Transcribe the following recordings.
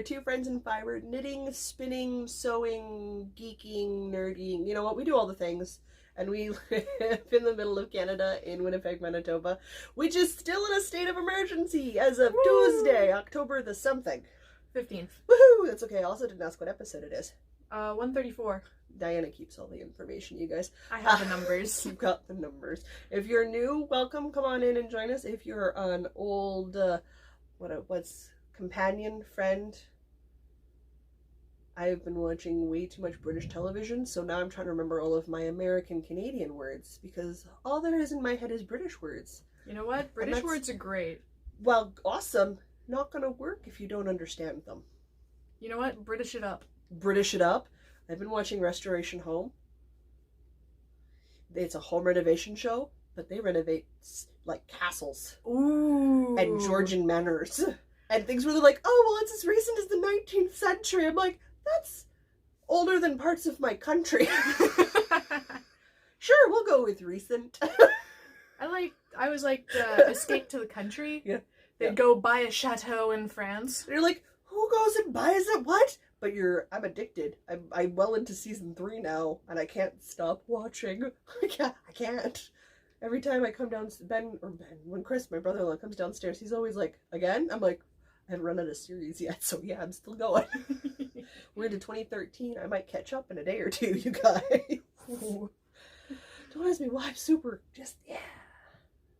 two friends in fiber, knitting, spinning, sewing, geeking, nerding. You know what? We do all the things. And we live in the middle of Canada in Winnipeg, Manitoba, which is still in a state of emergency as of Tuesday, October the something. 15th. Woohoo! That's okay. I also didn't ask what episode it is. 134. Diana keeps all the information, you guys. I have the numbers. You've got the numbers. If you're new, welcome. Come on in and join us. If you're an old, what's companion, friend, I've been watching way too much British television, so now I'm trying to remember all of my American Canadian words, because all there is in my head is British words. You know what? British words are great. Well, awesome. Not gonna work if you don't understand them. You know what? British it up. British it up. I've been watching Restoration Home. It's a home renovation show, but they renovate like castles. Ooh. And Georgian manors. And things where they're like, oh, well, it's as recent as the 19th century. I'm like, that's older than parts of my country. Sure, we'll go with recent. I was like, Escape to the Country. Yeah. They'd go buy a chateau in France. You're like, who goes and buys it? What? But I'm addicted. I'm well into season 3 now, and I can't stop watching. I can't. Every time I come down, when Chris, my brother-in-law, comes downstairs, he's always like, again? I'm like, I haven't run out of series yet, so yeah, I'm still going. We're into 2013. I might catch up in a day or two, you guys. Don't ask me why. I'm super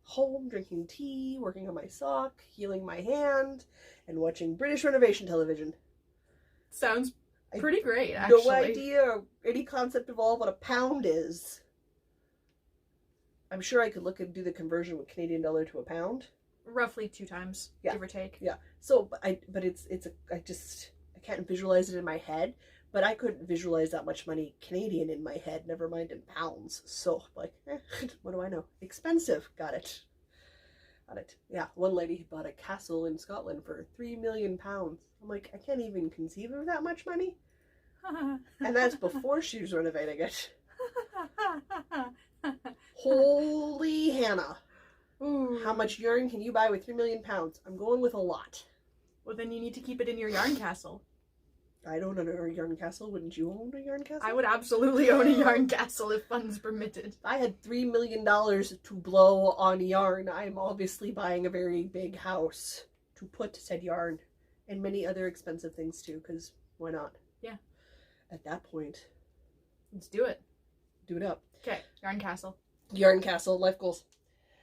home, drinking tea, working on my sock, healing my hand, and watching British renovation television. Sounds pretty great, actually. No idea or any concept of all what a pound is. I'm sure I could look and do the conversion with Canadian dollar to a pound. Roughly 2 times, give or take. Yeah. So, I can't visualize it in my head, but I couldn't visualize that much money Canadian in my head, never mind in pounds. So, like, what do I know? Expensive. Got it. Yeah, one lady bought a castle in Scotland for £3 million. I'm like, I can't even conceive of that much money. And that's before she was renovating it. Holy Hannah. Ooh. How much yarn can you buy with £3 million? I'm going with a lot. Well, then you need to keep it in your yarn castle. I don't own a yarn castle. Wouldn't you own a yarn castle? I would absolutely own a yarn castle if funds permitted. If I had $3 million to blow on yarn, I'm obviously buying a very big house to put said yarn and many other expensive things too, because why not? Yeah. At that point. Let's do it. Do it up. Okay, yarn castle. Yarn castle, life goals.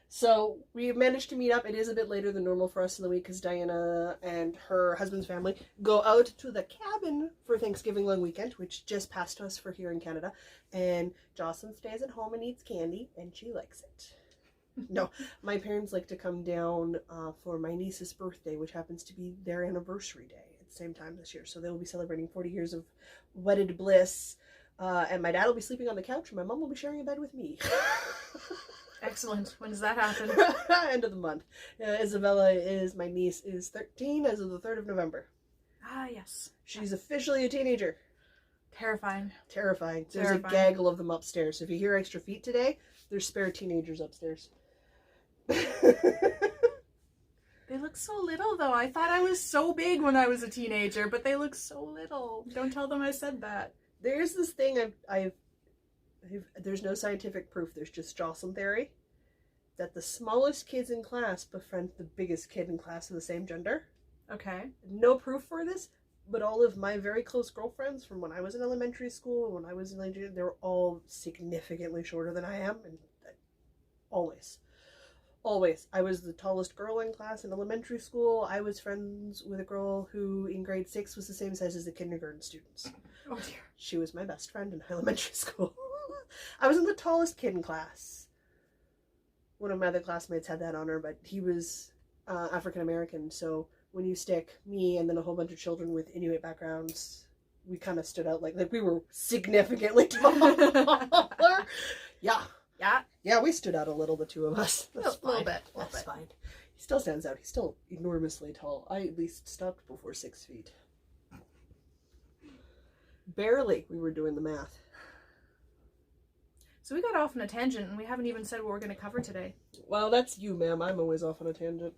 So we managed to meet up. It is a bit later than normal for us in the week because Diana and her husband's family go out to the cabin for Thanksgiving long weekend, which just passed us for here in Canada. And Jocelyn stays at home and eats candy, and she likes it. No, my parents like to come down for my niece's birthday, which happens to be their anniversary day at the same time this year. So they will be celebrating 40 years of wedded bliss. And my dad will be sleeping on the couch, and my mom will be sharing a bed with me. Excellent. When does that happen? End of the month. Isabella my niece is 13 as of the 3rd of November. Ah, yes. She's officially a teenager. Terrifying. Terrifying. There's a gaggle of them upstairs. If you hear extra feet today, there's spare teenagers upstairs. They look so little, though. I thought I was so big when I was a teenager, but they look so little. Don't tell them I said that. There's this thing there's no scientific proof, there's just Jocelyn theory, that the smallest kids in class befriend the biggest kid in class of the same gender. Okay. No proof for this, but all of my very close girlfriends from when I was in elementary school and when I was in they were all significantly shorter than I am, and always. I was the tallest girl in class in elementary school. I was friends with a girl who in grade 6 was the same size as the kindergarten students. Oh dear. She was my best friend in elementary school. I wasn't the tallest kid in class. One of my other classmates had that honor, but he was African American, so when you stick me and then a whole bunch of children with Inuit backgrounds, we kind of stood out like we were significantly taller. Yeah, we stood out a little, the two of us. That's a little bit. That's fine. He still stands out. He's still enormously tall. I at least stopped before 6 feet. Barely. We were doing the math. So we got off on a tangent, and we haven't even said what we're going to cover today. Well, that's you, ma'am. I'm always off on a tangent.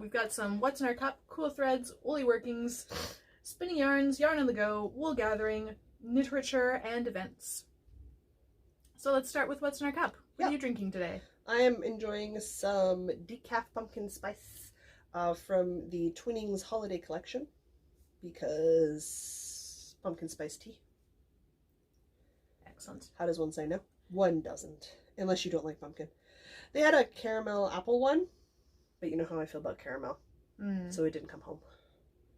We've got some What's in Our Cup, Cool Threads, Woolly Workings, Spinning Yarns, Yarn on the Go, Wool Gathering, Literature, and Events. So let's start with What's in Our Cup. What are you drinking today? I am enjoying some decaf pumpkin spice from the Twinnings Holiday Collection because pumpkin spice tea. Excellent. How does one say no? One doesn't, unless you don't like pumpkin. They had a caramel apple one, but you know how I feel about caramel, so it didn't come home.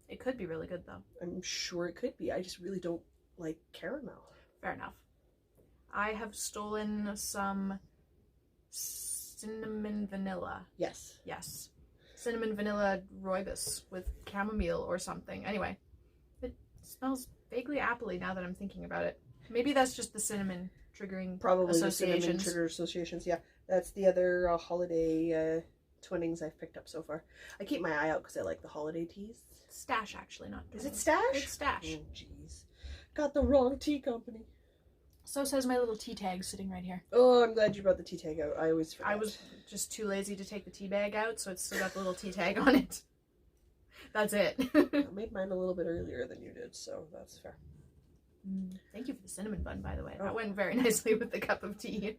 It could be really good, though. I'm sure it could be. I just really don't like caramel. Fair enough. I have stolen some cinnamon vanilla. Yes. Yes. Cinnamon vanilla rooibos with chamomile or something. Anyway, it smells vaguely appley now that I'm thinking about it. Maybe that's just the cinnamon triggering Probably associations. the cinnamon trigger associations. Yeah, that's the other holiday Twinnings I've picked up so far. I keep my eye out because I like the holiday teas. Stash, actually, not Is Twinnings. it Stash? It's Stash. Oh, jeez. Got the wrong tea company. So says my little tea tag sitting right here. Oh, I'm glad you brought the tea tag out. I always forget. I was just too lazy to take the tea bag out, so it's still got the little tea tag on it. That's it. I made mine a little bit earlier than you did, so that's fair. Thank you for the cinnamon bun, by the way. Oh. That went very nicely with the cup of tea.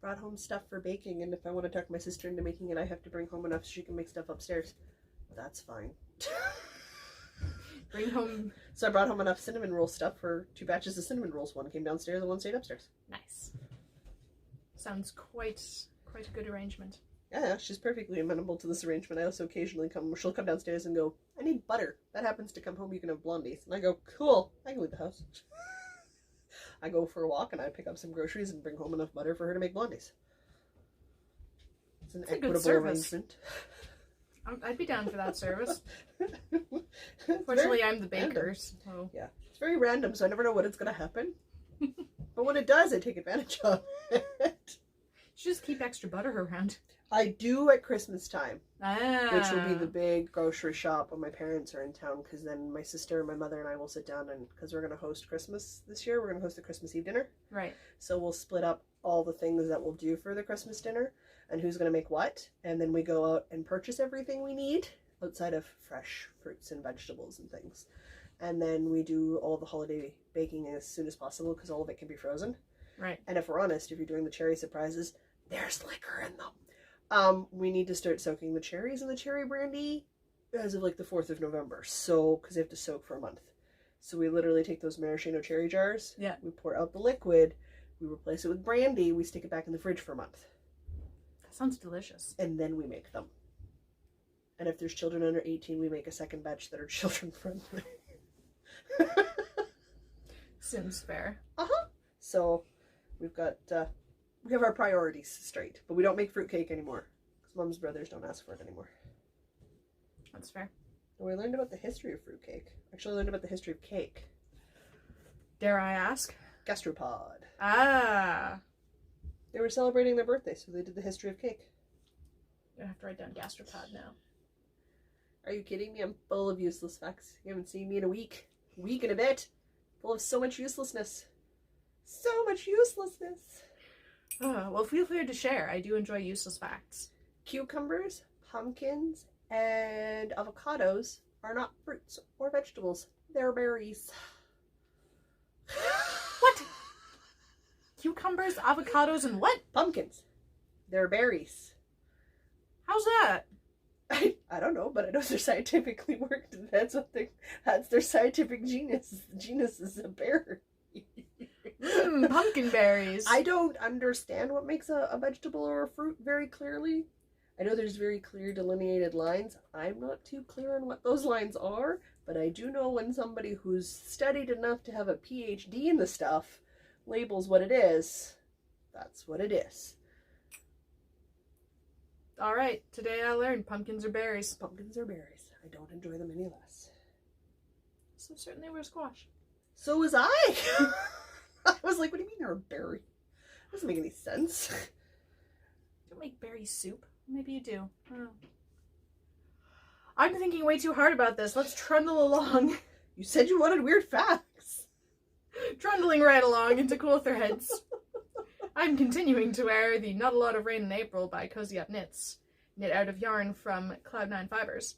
Brought home stuff for baking, and if I want to talk my sister into making it, I have to bring home enough so she can make stuff upstairs. That's fine. Bring home... So I brought home enough cinnamon roll stuff for 2 batches of cinnamon rolls. One came downstairs and one stayed upstairs. Nice. Sounds quite a good arrangement. Yeah, she's perfectly amenable to this arrangement. I also occasionally she'll come downstairs and go, I need butter. That happens to come home, you can have blondies. And I go, cool, I can leave the house. I go for a walk and I pick up some groceries and bring home enough butter for her to make blondies. It's an equitable arrangement. I'd be down for that service. Fortunately, I'm the baker, so... Yeah, it's very random, so I never know when it's going to happen. But when it does, I take advantage of it. You should just keep extra butter around. I do at Christmas time, which will be the Ah. big grocery shop when my parents are in town, because then my sister, my mother, and I will sit down, and because we're going to host Christmas this year, we're going to host a Christmas Eve dinner. Right. So we'll split up all the things that we'll do for the Christmas dinner and who's going to make what, and then we go out and purchase everything we need outside of fresh fruits and vegetables and things. And then we do all the holiday baking as soon as possible because all of it can be frozen. Right. And if we're honest, if you're doing the cherry surprises, there's liquor in them. We need to start soaking the cherries in the cherry brandy as of like the 4th of November. So, because they have to soak for a month. So we literally take those maraschino cherry jars. Yeah. We pour out the liquid. We replace it with brandy. We stick it back in the fridge for a month. That sounds delicious. And then we make them. And if there's children under 18, we make a second batch that are children friendly. Seems fair. So we've got, we have our priorities straight. But we don't make fruitcake anymore. Because Mom's brothers don't ask for it anymore. That's fair. And we learned about the history of fruitcake. Actually learned about the history of cake. Dare I ask? Gastropod. Ah. They were celebrating their birthday, so they did the history of cake. I have to write down gastropod now. Are you kidding me? I'm full of useless facts. You haven't seen me in a week. Week and a bit. Full of so much uselessness. So much uselessness. Well, feel free to share. I do enjoy useless facts. Cucumbers, pumpkins, and avocados are not fruits or vegetables. They're berries. What? Cucumbers, avocados, and what? Pumpkins. They're berries. How's that? I don't know, but I know they're scientifically worked. That's their scientific genus. The genus is a berry. Pumpkin berries. I don't understand what makes a vegetable or a fruit very clearly. I know there's very clear delineated lines. I'm not too clear on what those lines are, but I do know when somebody who's studied enough to have a PhD in the stuff labels what it is, that's what it is. All right, today I learned pumpkins are berries. Pumpkins are berries. I don't enjoy them any less. So certainly we're squash. So was I. I was like, what do you mean you're a berry? Doesn't make any sense. Don't make berry soup. Maybe you do. I don't know. I'm thinking way too hard about this. Let's trundle along. You said you wanted weird facts. Trundling right along into Cool Threads. I'm continuing to wear the Not a Lot of Rain in April by Cozy Up Knits knit out of yarn from Cloud9 Fibers.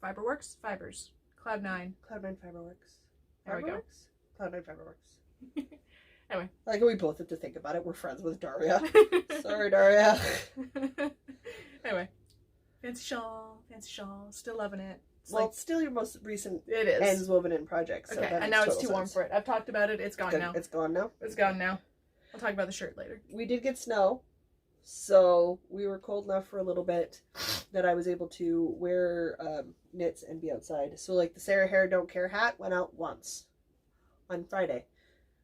Fiberworks? Fibers. Cloud9. Cloud9 Fiberworks. There we go. Cloud9 Fiberworks. Anyway. Like, we both have to think about it. We're friends with Daria. Sorry, Daria. Anyway. Fancy shawl. Still loving it. It's still your most recent it is. ends woven in project. So okay, and now it's too warm for it. I've talked about it. It's gone now. It's gone now? It's gone now. I'll talk about the shirt later. We did get snow, so we were cold enough for a little bit that I was able to wear knits and be outside. So, like, the Sarah Hare Don't Care hat went out once on Friday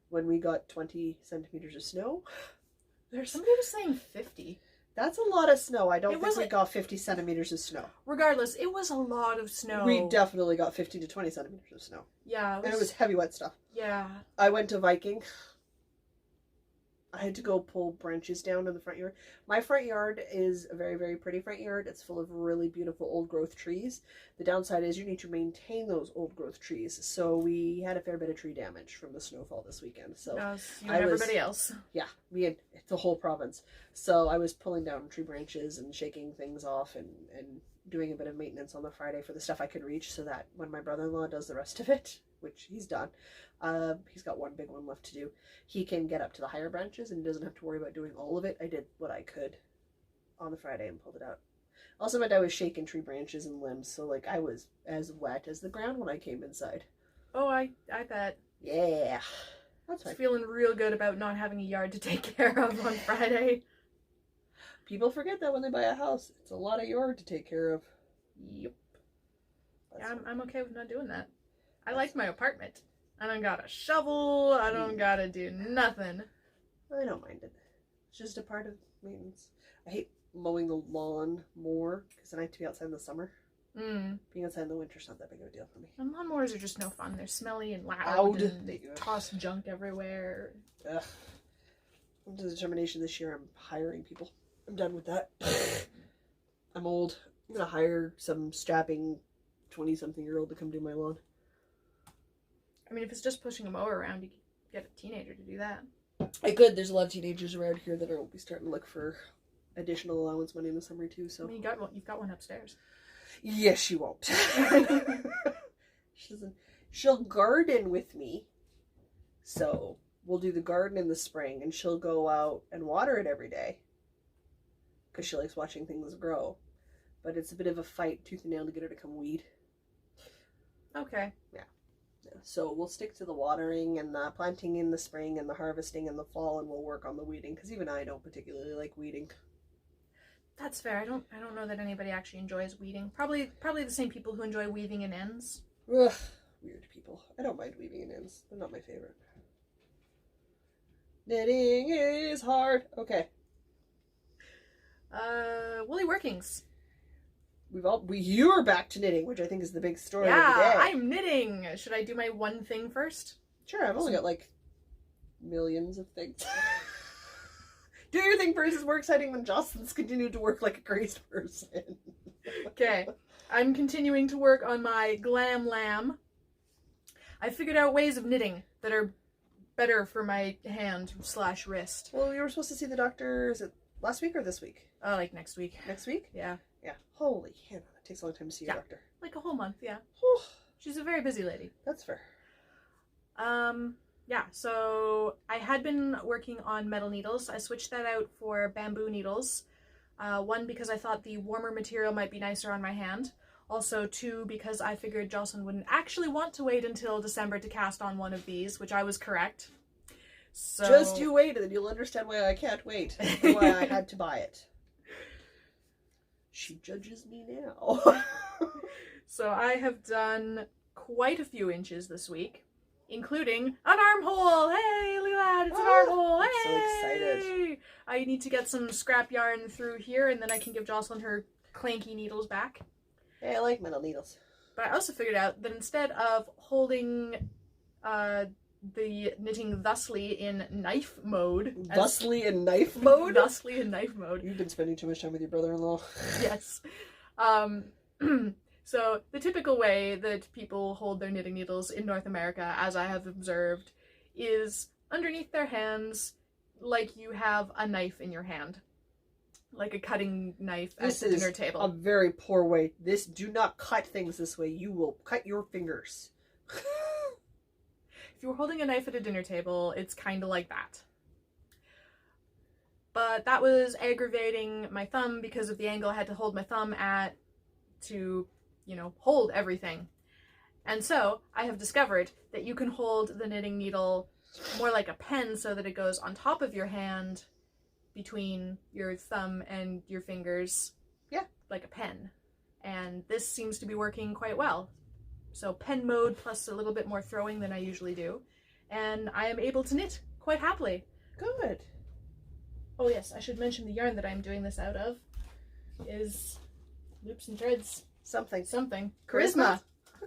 when we got 20 centimeters of snow. Somebody was saying 50. That's a lot of snow. I don't think we got got 50 centimeters of snow. Regardless, it was a lot of snow. We definitely got 15 to 20 centimeters of snow. Yeah. And it was heavy, wet stuff. Yeah. I went to Viking. I had to go pull branches down in the front yard. My front yard is a very, very pretty front yard. It's full of really beautiful old growth trees. The downside is you need to maintain those old growth trees. So we had a fair bit of tree damage from the snowfall this weekend. So you and everybody else. Yeah, me and the whole province. So I was pulling down tree branches and shaking things off and doing a bit of maintenance on the Friday for the stuff I could reach, so that when my brother-in-law does the rest of it, which he's done, he's got one big one left to do, he can get up to the higher branches and doesn't have to worry about doing all of it. I did what I could on the Friday and pulled it out. Also meant I was shaking tree branches and limbs, so like I was as wet as the ground when I came inside. Oh, I bet. Yeah. That's I was fine. feeling real good about not having a yard to take care of on Friday. People forget that when they buy a house. It's a lot of yard to take care of. Yep. Yeah, I'm okay with not doing that. I like my apartment. I don't gotta shovel. I don't gotta do nothing. I don't mind it. It's just a part of maintenance. I hate mowing the lawn more because then I have to be outside in the summer. Being outside in the winter's not that big of a deal for me. And lawnmowers are just no fun. They're smelly and loud. And they toss junk everywhere. Ugh. I'm to the determination this year I'm hiring people. I'm done with that. I'm old. I'm gonna hire some strapping 20-something-year-old to come do my lawn. I mean, if it's just pushing a mower around, you can get a teenager to do that. I could. There's a lot of teenagers around here that will be starting to look for additional allowance money in the summer too. So I mean, you've got one upstairs. Yes, she won't. She'll garden with me. So we'll do the garden in the spring, and she'll go out and water it every day because she likes watching things grow. But it's a bit of a fight, tooth and nail, to get her to come weed. Okay. Yeah. So we'll stick to the watering and the planting in the spring and the harvesting in the fall, and we'll work on the weeding because even I don't particularly like weeding. That's fair. I don't know that anybody actually enjoys weeding. Probably the same people who enjoy weaving in ends. Ugh, weird people. I don't mind weaving in ends. They're not my favorite. Knitting is hard. Okay. Woolly Workings. You're back to knitting, which I think is the big story of the Yeah, day. I'm knitting. Should I do my one thing first? Sure, I've only got like millions of things. Do your thing first. It's more exciting when Jocelyn's continued to work like a crazy person. Okay. I'm continuing to work on my Glam Lamb. I figured out ways of knitting that are better for my hand/wrist. Well, you were supposed to see the doctor, is it last week or this week? Like next week. Next week? Yeah. Yeah. Holy Hannah, that takes a long time to see your doctor. Like a whole month, yeah. Whew. She's a very busy lady. That's fair. Yeah, so I had been working on metal needles. I switched that out for bamboo needles. One, because I thought the warmer material might be nicer on my hand. Also, two, because I figured Jocelyn wouldn't actually want to wait until December to cast on one of these, which I was correct. So Just you wait, and then you'll understand why I can't wait, and why I had to buy it. She judges me now. So I have done quite a few inches this week, including an armhole. Hey, look at that, it's an armhole. Hey! I'm so excited. I need to get some scrap yarn through here, and then I can give Jocelyn her clanky needles back. Hey, I like metal needles. But I also figured out that instead of holding the knitting thusly in knife mode. Thusly in knife mode? Thusly in knife mode. You've been spending too much time with your brother-in-law. Yes. So the typical way that people hold their knitting needles in North America, as I have observed, is underneath their hands like you have a knife in your hand. Like a cutting knife This at the is dinner table. a very poor way. Do not cut things this way. You will cut your fingers. If you were holding a knife at a dinner table, it's kind of like that. But that was aggravating my thumb because of the angle I had to hold my thumb at to, hold everything. And so I have discovered that you can hold the knitting needle more like a pen so that it goes on top of your hand between your thumb and your fingers. Yeah. Like a pen. And this seems to be working quite well. So pen mode plus a little bit more throwing than I usually do. And I am able to knit quite happily. Good. Oh yes, I should mention the yarn that I'm doing this out of is Loops and Threads Something. Charisma.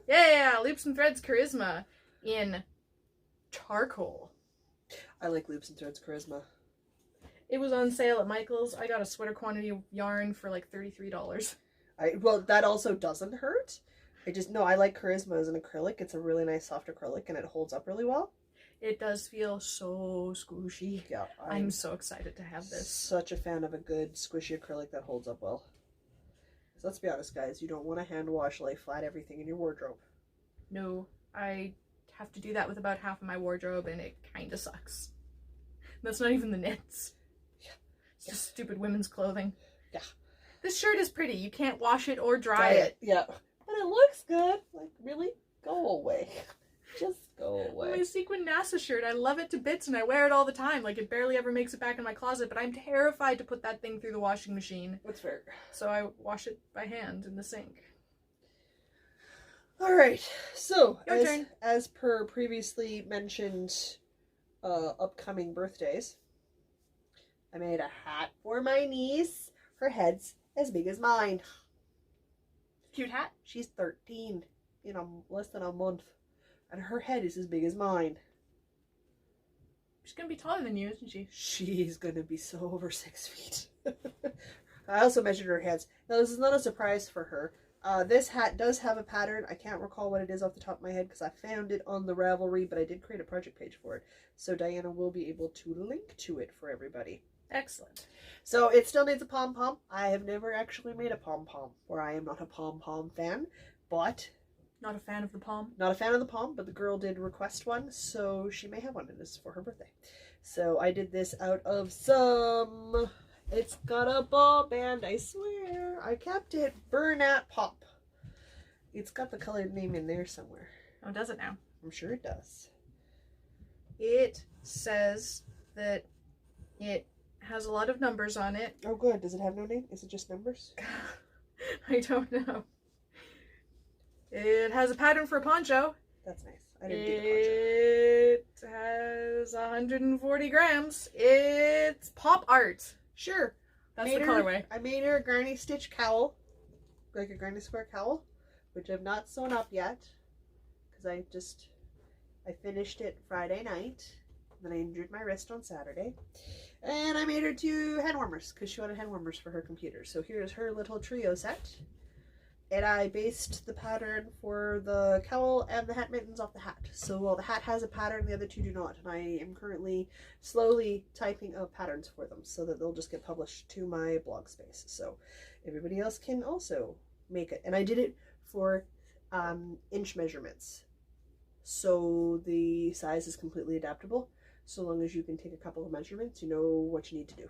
Yeah, Loops and Threads Charisma in charcoal. I like Loops and Threads Charisma. It was on sale at Michael's. I got a sweater quantity of yarn for like $33. Well, that also doesn't hurt. I like Charisma as an acrylic. It's a really nice soft acrylic and it holds up really well. It does feel so squishy. Yeah, I'm so excited to have this. Such a fan of a good squishy acrylic that holds up well. So let's be honest, guys. You don't want to hand wash, lay flat everything in your wardrobe. No, I have to do that with about half of my wardrobe and it kind of sucks. That's not even the knits. Yeah. It's just stupid women's clothing. Yeah. This shirt is pretty. You can't wash it or dry it. Yeah. But it looks good. Like, really? Go away. Just go away. My sequin NASA shirt, I love it to bits and I wear it all the time. Like, it barely ever makes it back in my closet, but I'm terrified to put that thing through the washing machine. That's fair. So I wash it by hand in the sink. Alright, so Your turn. As per previously mentioned upcoming birthdays, I made a hat for my niece. Her head's as big as mine. Cute hat. She's 13 in less than a month. And her head is as big as mine. She's gonna be taller than you, isn't she? She's gonna be so over 6 feet. I also measured her hands. Now, this is not a surprise for her. This hat does have a pattern. I can't recall what it is off the top of my head because I found it on the Ravelry, but I did create a project page for it. So Diana will be able to link to it for everybody. Excellent. So it still needs a pom-pom. I have never actually made a pom-pom, or I am not a pom-pom fan, but... Not a fan of the palm. Not a fan of the pom, but the girl did request one, so she may have one, and this is for her birthday. So I did this out of some... It's got a ball band, I swear. I kept it. Bernat Pop. It's got the colored name in there somewhere. Oh, does it now? I'm sure it does. It says that it has a lot of numbers on it. Oh, good. Does it have no name? Is it just numbers? I don't know. It has a pattern for a poncho. That's nice. I didn't do the poncho. It has 140 grams. It's pop art. Sure. That's the colorway. I made her a granny stitch cowl. Like a granny square cowl. Which I've not sewn up yet. Because I finished it Friday night. Then I injured my wrist on Saturday. And I made her 2 hand warmers. Because she wanted hand warmers for her computer. So here's her little trio set. And I based the pattern for the cowl and the hat mittens off the hat. So while the hat has a pattern, the other 2 do not. And I am currently slowly typing up patterns for them so that they'll just get published to my blog space. So everybody else can also make it. And I did it for inch measurements. So the size is completely adaptable. So long as you can take a couple of measurements, you know what you need to do.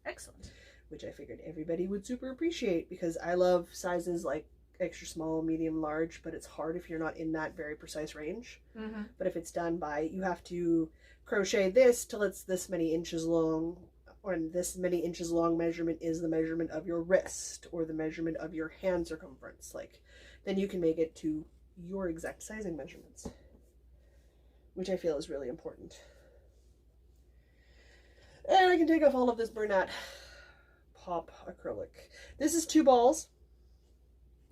Excellent. Which I figured everybody would super appreciate because I love sizes like extra small, medium, large, but it's hard if you're not in that very precise range. Mm-hmm. But if it's done by, you have to crochet this till it's this many inches long, or this many inches long measurement is the measurement of your wrist or the measurement of your hand circumference. Like, then you can make it to your exact sizing measurements, which I feel is really important. And I can take off all of this Bernat Pop acrylic. This is 2 balls,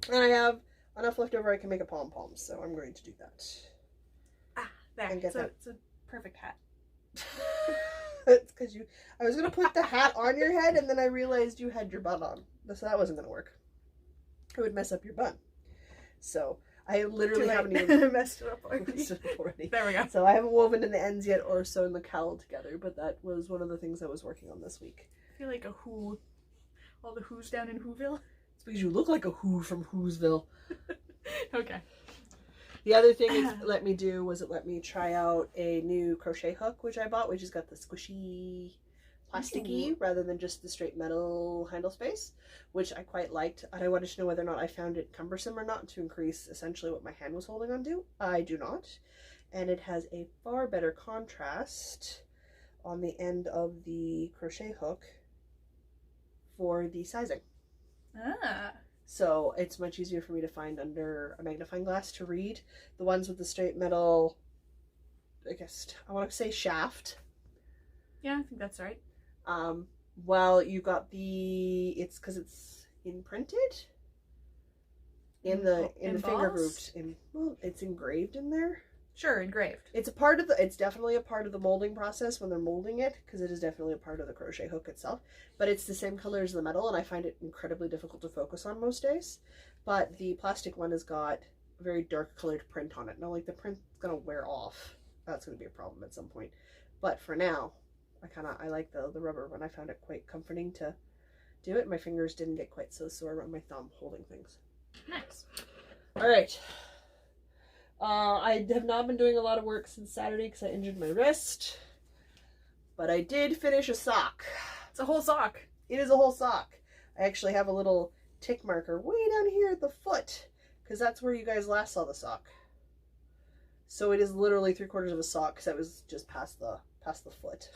and I have enough left over I can make a pom-pom, so I'm going to do that. Ah, there. And get It's a perfect hat. It's because I was going to put the hat on your head, and then I realized you had your bun on, so that wasn't going to work. It would mess up your bun. So I literally haven't even messed it up already. There we go. So I haven't woven in the ends yet or sewn the cowl together, but that was one of the things I was working on this week. I feel like a who All the Who's down in Whoville? It's because you look like a Who from Whoville. Okay. The other thing it let me do was it let me try out a new crochet hook, which I bought, which has got the squishy plasticky rather than just the straight metal handle space, which I quite liked. And I wanted to know whether or not I found it cumbersome or not to increase essentially what my hand was holding on to. I do not. And it has a far better contrast on the end of the crochet hook for the sizing. Ah. So it's much easier for me to find under a magnifying glass to read. The ones with the straight metal, I guess, I want to say shaft. Yeah, I think that's right. Well, you got it's because it's imprinted in the finger grooves. Well, it's engraved in there. Sure, engraved. It's definitely a part of the molding process when they're molding it, because it is definitely a part of the crochet hook itself. But it's the same color as the metal, and I find it incredibly difficult to focus on most days. But the plastic one has got a very dark colored print on it. Now, like, the print's gonna wear off. That's gonna be a problem at some point. But for now, I like the rubber one. I found it quite comforting to do it. My fingers didn't get quite so sore on my thumb holding things. Nice. All right. I have not been doing a lot of work since Saturday because I injured my wrist. But I did finish a sock. It's a whole sock. It is a whole sock. I actually have a little tick marker way down here at the foot, because that's where you guys last saw the sock. So it is literally 3/4 of a sock, because I was just past the foot.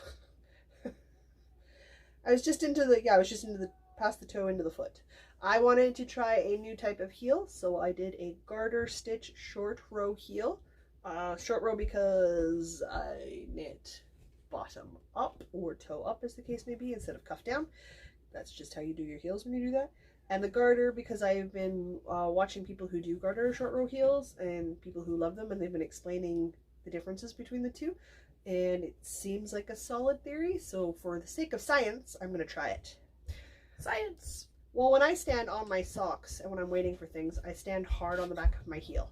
I was just past the toe into the foot. I wanted to try a new type of heel, so I did a garter stitch short row heel. Short row because I knit bottom up, or toe up as the case may be, instead of cuff down. That's just how you do your heels when you do that. And the garter because I've been watching people who do garter short row heels and people who love them, and they've been explaining the differences between the two. And it seems like a solid theory, so for the sake of science, I'm going to try it. Science! Well, when I stand on my socks and when I'm waiting for things, I stand hard on the back of my heel.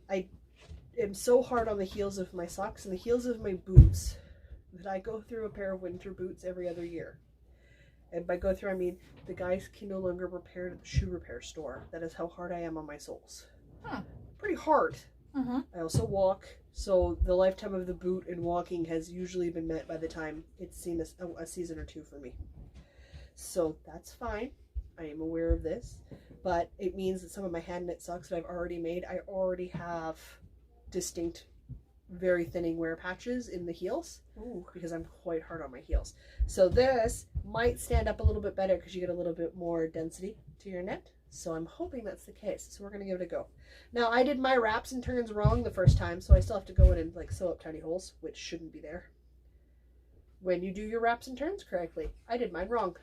I am so hard on the heels of my socks and the heels of my boots that I go through a pair of winter boots every other year. And by go through, I mean the guys can no longer repair at the shoe repair store. That is how hard I am on my soles. Huh. Pretty hard. Mm-hmm. I also walk, so the lifetime of the boot and walking has usually been met by the time it's seen a season or two for me. So that's fine. I am aware of this, but it means that some of my hand knit socks that I've already made, I already have distinct, very thinning wear patches in the heels. Ooh. Because I'm quite hard on my heels. So this might stand up a little bit better because you get a little bit more density to your knit. So I'm hoping that's the case. So we're going to give it a go. Now, I did my wraps and turns wrong the first time, so I still have to go in and like sew up tiny holes, which shouldn't be there. When you do your wraps and turns correctly, I did mine wrong.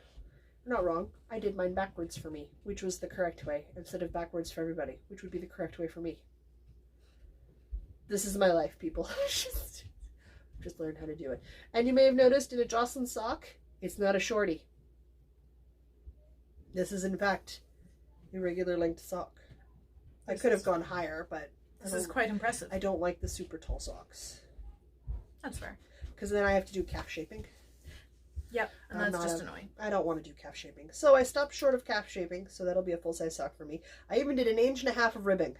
Not wrong. I did mine backwards for me, which was the correct way, instead of backwards for everybody, which would be the correct way for me. This is my life, people. Just learn how to do it. And you may have noticed in a Jocelyn sock, it's not a shorty. This is, in fact, a regular length sock. I could have gone higher, but this is quite impressive. I don't like the super tall socks. That's fair. Because then I have to do calf shaping. Yep, and that's just annoying. I don't want to do calf shaping. So I stopped short of calf shaping, so that'll be a full-size sock for me. I even did 1.5 inches of ribbing.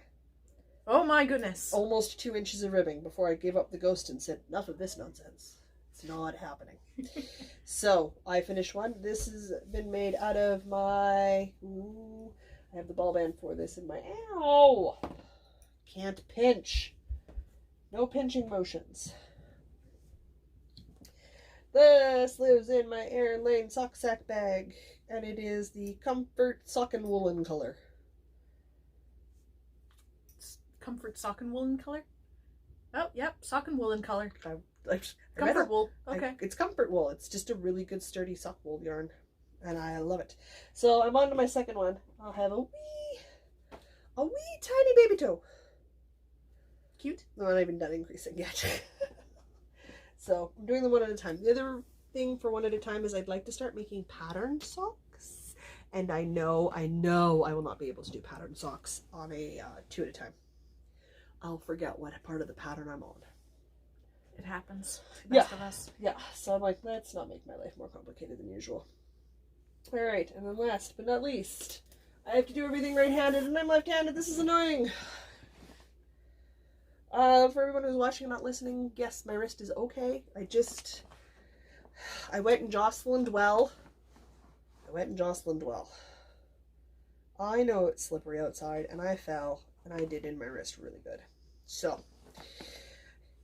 Oh my goodness. Almost 2 inches of ribbing before I gave up the ghost and said, enough of this nonsense. It's not happening. So I finished one. This has been made out of my... Ooh, I have the ball band for this in my... Ow! Can't pinch. No pinching motions. This lives in my Erin Lane sock sack bag, and it is the Comfort Sock and Woolen color. Comfort sock and woolen color? Oh, yep, sock and woolen color. Comfort wool. Okay. It's comfort wool. It's just a really good sturdy sock wool yarn, and I love it. So I'm on to my second one. I'll have a wee tiny baby toe. Cute. No, I'm not even done increasing yet. So I'm doing them one at a time. The other thing for one at a time is I'd like to start making patterned socks. And I know I will not be able to do patterned socks on a 2 at a time. I'll forget what part of the pattern I'm on. It happens. Best of us. Yeah. So I'm like, let's not make my life more complicated than usual. Alright, and then last but not least, I have to do everything right-handed, and I'm left-handed. This is annoying. For everyone who's watching and not listening, yes, my wrist is okay. I went and Jocelyned well. I know it's slippery outside, and I fell, and I did in my wrist really good. So,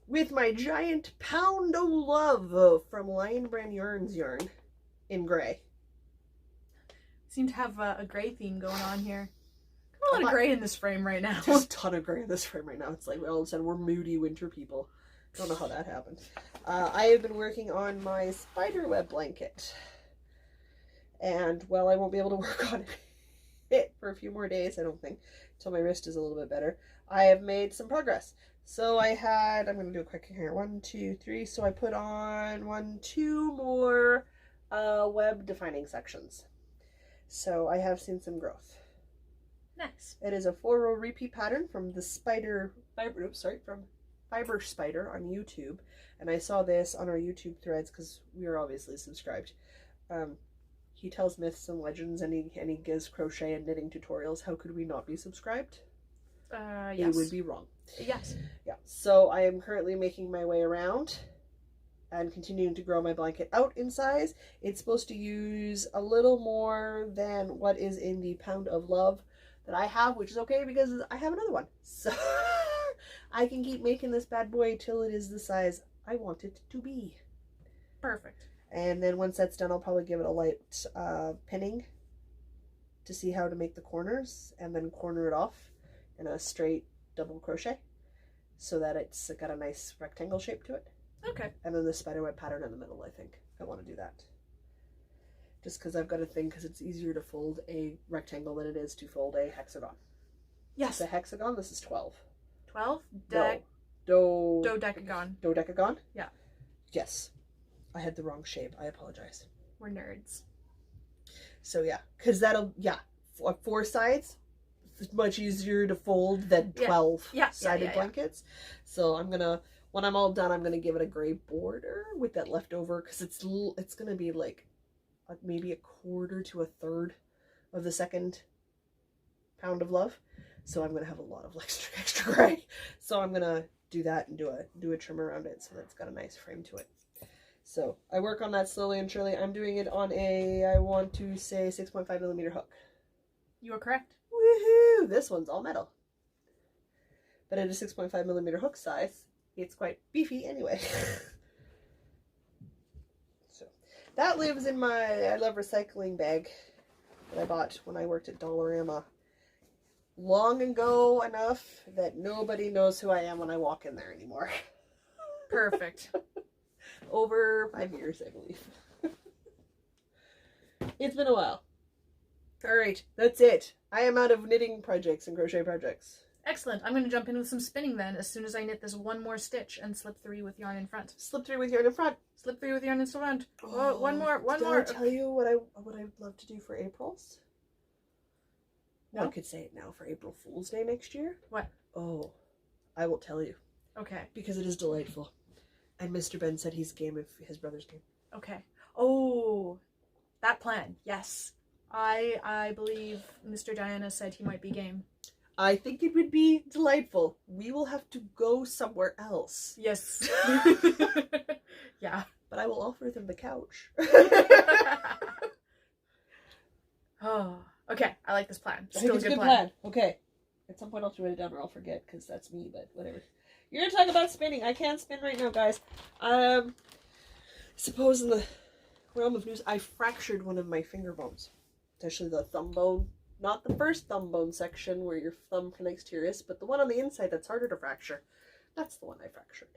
with my giant pound of love from Lion Brand Yarns yarn in gray. Seem to have a gray theme going on here. A lot of gray in this frame right now. There's a ton of gray in this frame right now. It's like all of a sudden we're moody winter people. Don't know how that happened. I have been working on my spider web blanket. And, well, I won't be able to work on it for a few more days, I don't think, until my wrist is a little bit better. I have made some progress. So I'm going to do a quick here. 1, 2, 3. So I put on 2 more web defining sections. So I have seen some growth. Nice. It is a 4-row repeat pattern from the from Fiber Spider on YouTube, and I saw this on our YouTube threads because we are obviously subscribed. He tells myths and legends, and he gives crochet and knitting tutorials. How could we not be subscribed? Yes. It would be wrong. Yes. Yeah. So I am currently making my way around and continuing to grow my blanket out in size. It's supposed to use a little more than what is in the Pound of Love that I have, which is okay because I have another one. So I can keep making this bad boy till it is the size I want it to be. Perfect. And then once that's done, I'll probably give it a light pinning to see how to make the corners, and then corner it off in a straight double crochet so that it's got a nice rectangle shape to it. Okay. And then the spiderweb pattern in the middle, I think. I want to do that. Just because I've got a thing, because it's easier to fold a rectangle than it is to fold a hexagon. Yes. The hexagon, this is 12. 12? Dodecagon. Dodecagon? Yeah. Yes. I had the wrong shape. I apologize. We're nerds. So yeah, because that'll, 4 sides, it's much easier to fold than 12 sided blankets. So I'm going to, when I'm all done, I'm going to give it a gray border with that leftover, because it's going to be like maybe a quarter to a third of the second Pound of Love. So I'm going to have a lot of extra gray. So I'm going to do that and do a trim around it so that's got a nice frame to it. So I work on that slowly and surely. I'm doing it on a, I want to say 6.5mm hook. You are correct. Woohoo! This one's all metal. But at a 6.5mm hook size, it's quite beefy anyway. So that lives in my I Love Recycling bag that I bought when I worked at Dollarama long ago enough that nobody knows who I am when I walk in there anymore. Perfect. Over 5 years, I believe. It's been a while. Alright, that's it. I am out of knitting projects and crochet projects. Excellent. I'm going to jump in with some spinning then as soon as I knit this one more stitch and slip 3 with yarn in front. Slip 3 with yarn in front. Slip 3 with yarn in front. Oh, one more. Did I tell you what I'd love to do for April's? No? I could say it now for April Fool's Day next year. What? Oh, I will tell you. Okay. Because it is delightful. And Mr. Ben said he's game if his brother's game. Okay. Oh, that plan. Yes. I believe Mr. Diana said he might be game. I think it would be delightful. We will have to go somewhere else. Yes. Yeah. But I will offer them the couch. Oh, okay. I like this plan. I think it's a good plan. Okay. At some point I'll have to write it down or I'll forget because that's me, but whatever. You're going to talk about spinning. I can't spin right now, guys. Suppose in the realm of news, I fractured one of my finger bones. It's actually the thumb bone. Not the first thumb bone section where your thumb connects to your wrist, but the one on the inside that's harder to fracture. That's the one I fractured.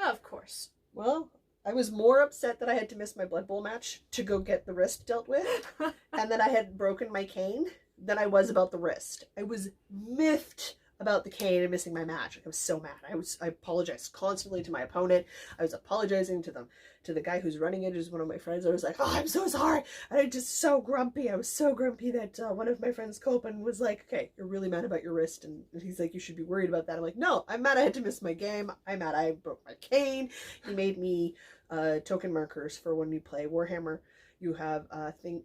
Of course. Well, I was more upset that I had to miss my Blood Bowl match to go get the wrist dealt with, and that I had broken my cane, than I was about the wrist. I was miffed about the cane and missing my match. I was so mad. I apologized constantly to my opponent. I was apologizing to the guy who's running it, who's one of my friends. I was like, oh, I'm so sorry. And I just so grumpy. I was so grumpy that one of my friends, Copen, was like, okay, you're really mad about your wrist. And he's like, you should be worried about that. I'm like, no, I'm mad I had to miss my game. I'm mad I broke my cane. He made me token markers for when you play Warhammer. You have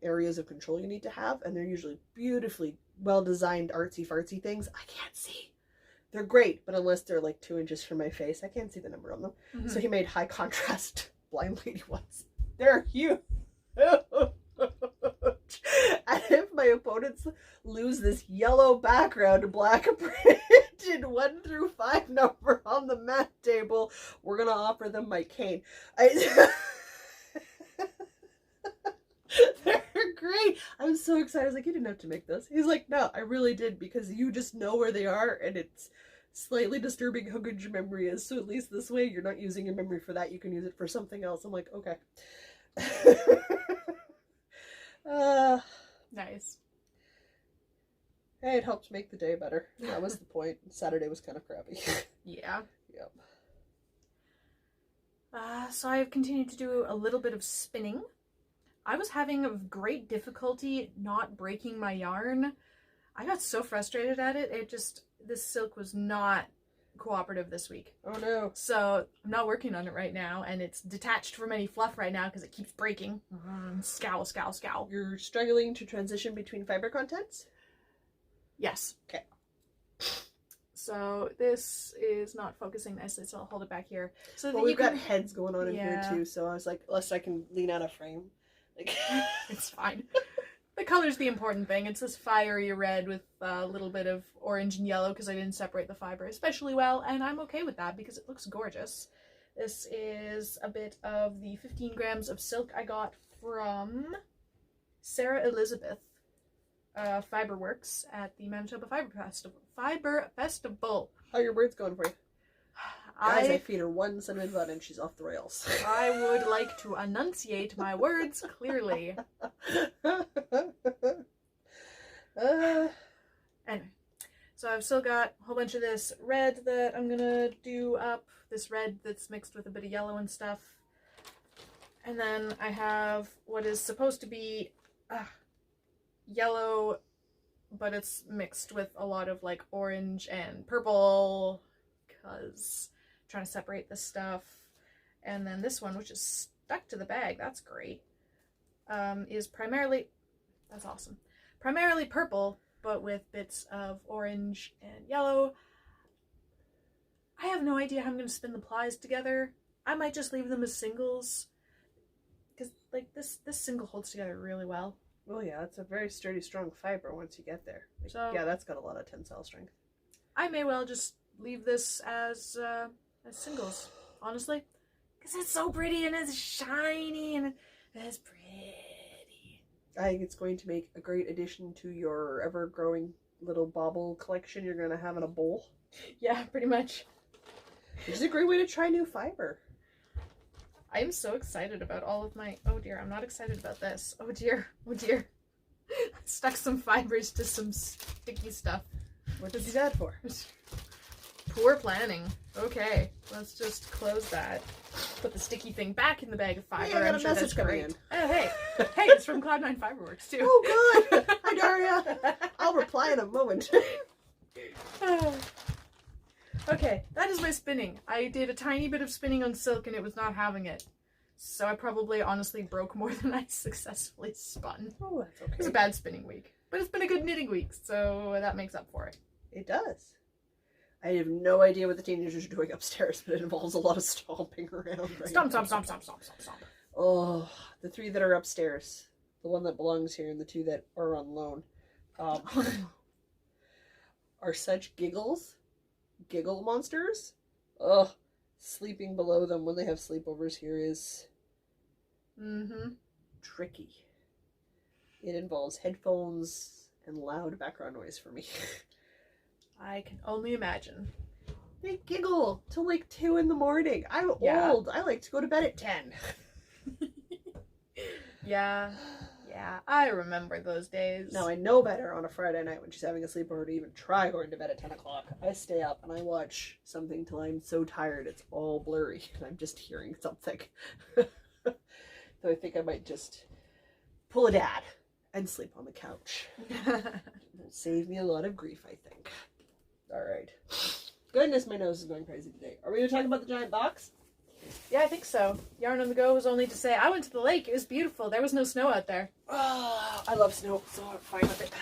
areas of control you need to have, and they're usually beautifully well-designed artsy-fartsy things. I can't see. They're great, but unless they're like 2 inches from my face, I can't see the number on them. Mm-hmm. So he made high contrast blind lady ones. They're huge. And if my opponents lose this yellow background, black printed 1 through 5 number on the mat table, we're gonna offer them my cane. They're great. I'm so excited. I was like, you didn't have to make this. He's like, no, I really did, because you just know where they are, and it's slightly disturbing how good your memory is. So at least this way, you're not using your memory for that. You can use it for something else. I'm like, okay. Nice. Hey, it helped make the day better. That was the point. Saturday was kind of crappy. Yeah. Yep. So I've continued to do a little bit of spinning. I was having great difficulty not breaking my yarn. I got so frustrated at it. This silk was not cooperative this week. Oh no. So I'm not working on it right now, and it's detached from any fluff right now because it keeps breaking. Scowl, scowl, scowl. You're struggling to transition between fiber contents? Yes. Okay. So this is not focusing nicely, so I'll hold it back here. So Well, we've got heads going on in here Yeah. too, so I was like, unless I can lean out of frame. Like, It's fine. The color's the important thing. It's this fiery red with a little bit of orange and yellow because I didn't separate the fiber especially well, and I'm okay with that because it looks gorgeous. This is a bit of the 15 grams of silk I got from Sarah Elizabeth Fiberworks at the Manitoba Fiber Festival. how are your words going for you? Guys, I feed her one cinnamon bun and she's off the rails. I would like to enunciate my words clearly. Anyway, so I've still got a whole bunch of this red that I'm gonna do up. This red that's mixed with a bit of yellow and stuff. And then I have what is supposed to be yellow, but it's mixed with a lot of like orange and purple because I'm trying to separate this stuff. And then this one, which is stuck to the bag, that's great, is primarily, that's awesome, primarily purple, but with bits of orange and yellow. I have no idea how I'm going to spin the plies together. I might just leave them as singles, because like this single holds together really well. Oh yeah, it's a very sturdy, strong fiber once you get there. Like, So yeah, that's got a lot of tensile strength. I may well just leave this as singles, honestly, because it's so pretty and it's shiny and it's pretty. I think it's going to make a great addition to your ever-growing little bauble collection you're going to have in a bowl. Yeah, pretty much. Which is a great way to try new fiber. I'm so excited about all of my... Oh dear, I'm not excited about this. Oh dear, oh dear. I stuck some fibers to some sticky stuff. What did you do that for? Poor planning. Okay, let's just close that. Put the sticky thing back in the bag of fiber. Hey, I got I'm a sure message that's coming great. in. Oh, hey. Hey, it's from Cloud9 Fiberworks, too. Oh, good. Hi, Daria. I'll reply in a moment. Okay, that is my spinning. I did a tiny bit of spinning on silk and it was not having it. So I probably honestly broke more than I successfully spun. Oh, that's okay. It was a bad spinning week. But it's been a good knitting week, so that makes up for it. It does. I have no idea what the teenagers are doing upstairs, but it involves a lot of stomping around. Right Stomp, now. stomp, stomp, stomp, stomp, stomp, stomp. Oh, the 3 that are upstairs. The one that belongs here and the 2 that are on loan. Are such giggles. Giggle monsters. Ugh. Sleeping below them when they have sleepovers here is tricky. It involves headphones and loud background noise for me. I can only imagine. They giggle till like 2 in the morning. I'm old. I like to go to bed at 10. Yeah, I remember those days. Now I know better on a Friday night when she's having a sleepover to even try going to bed at 10 o'clock. I stay up and I watch something till I'm so tired it's all blurry and I'm just hearing something. So I think I might just pull a dad and sleep on the couch. It'll save me a lot of grief, I think. All right. Goodness, my nose is going crazy today. Are we going to talk about the giant box? Yeah, I think so. Yarn on the Go was only to say, I went to the lake. It was beautiful. There was no snow out there. Oh, I love snow, so I'm fine with it.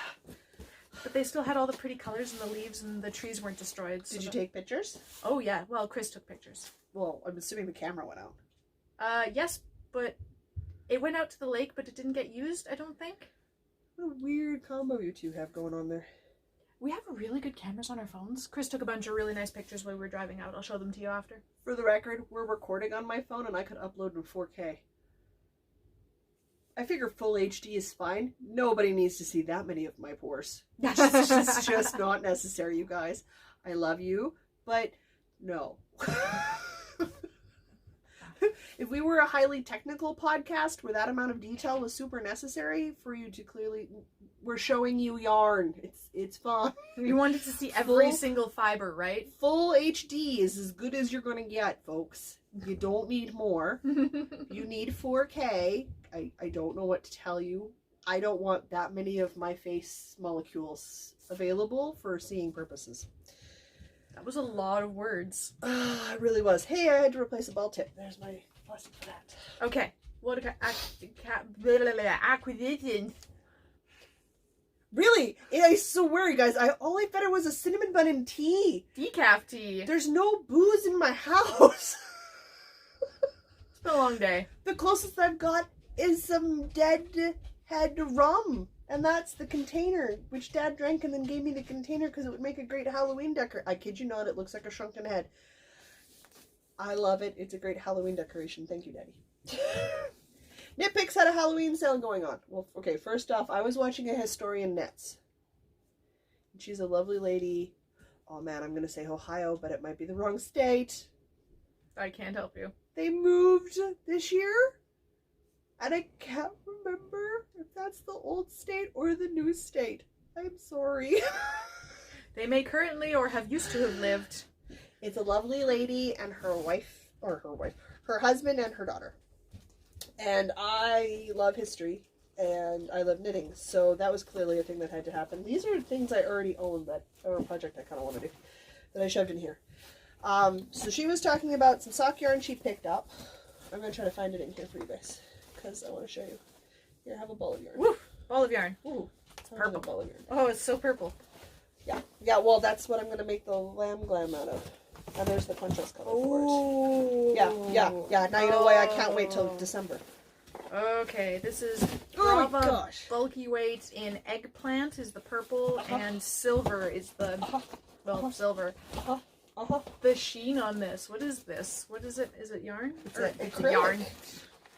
But they still had all the pretty colors and the leaves and the trees weren't destroyed. Did you take pictures? Oh, yeah. Well, Chris took pictures. Well, I'm assuming the camera went out. Yes, but it went out to the lake, but it didn't get used, I don't think. What a weird combo you two have going on there. We have really good cameras on our phones. Chris took a bunch of really nice pictures while we were driving out. I'll show them to you after. For the record, we're recording on my phone and I could upload in 4K. I figure full HD is fine. Nobody needs to see that many of my pores. It's just not necessary, you guys. I love you, but no. If we were a highly technical podcast where that amount of detail was super necessary for you to clearly... We're showing you yarn. It's fun. You wanted to see every single fiber, right? Full HD is as good as you're going to get, folks. You don't need more. You need 4K. I don't know what to tell you. I don't want that many of my face molecules available for seeing purposes. That was a lot of words. It really was. Hey, I had to replace a ball tip. There's my blessing for that. Okay. What acquisitions? Really? I swear, you guys, all I fed her was a cinnamon bun and tea. Decaf tea. There's no booze in my house. It's been a long day. The closest I've got is some dead head rum. And that's the container, which Dad drank and then gave me the container because it would make a great Halloween decor. I kid you not, it looks like a shrunken head. I love it. It's a great Halloween decoration. Thank you, Daddy. Knitpicks had a Halloween sale going on. Well, okay, first off, I was watching a Historian Knits. She's a lovely lady. Oh man, I'm going to say Ohio, but it might be the wrong state. I can't help you. They moved this year, and I can't remember if that's the old state or the new state. I'm sorry. They may currently or have used to have lived. It's a lovely lady and her husband and her daughter. And I love history, and I love knitting, so that was clearly a thing that had to happen. These are things I already own, or a project I kind of want to do, that I shoved in here. So she was talking about some sock yarn she picked up. I'm going to try to find it in here for you guys, because I want to show you. Here, I have a ball of yarn. Woo! Ball of yarn. Ooh, Purple. ball of yarn. Oh, it's so purple. Yeah, well, that's what I'm going to make the lamb glam out of. And there's the contrast color for Oh. it. Yeah. Now you know why I can't wait till December. Okay, this is Oh my Brava gosh. Bulky Weight in Eggplant is the purple, and Silver is the, silver. The sheen on this, what is this? What is it? Is it yarn? It's It's acrylic. yarn.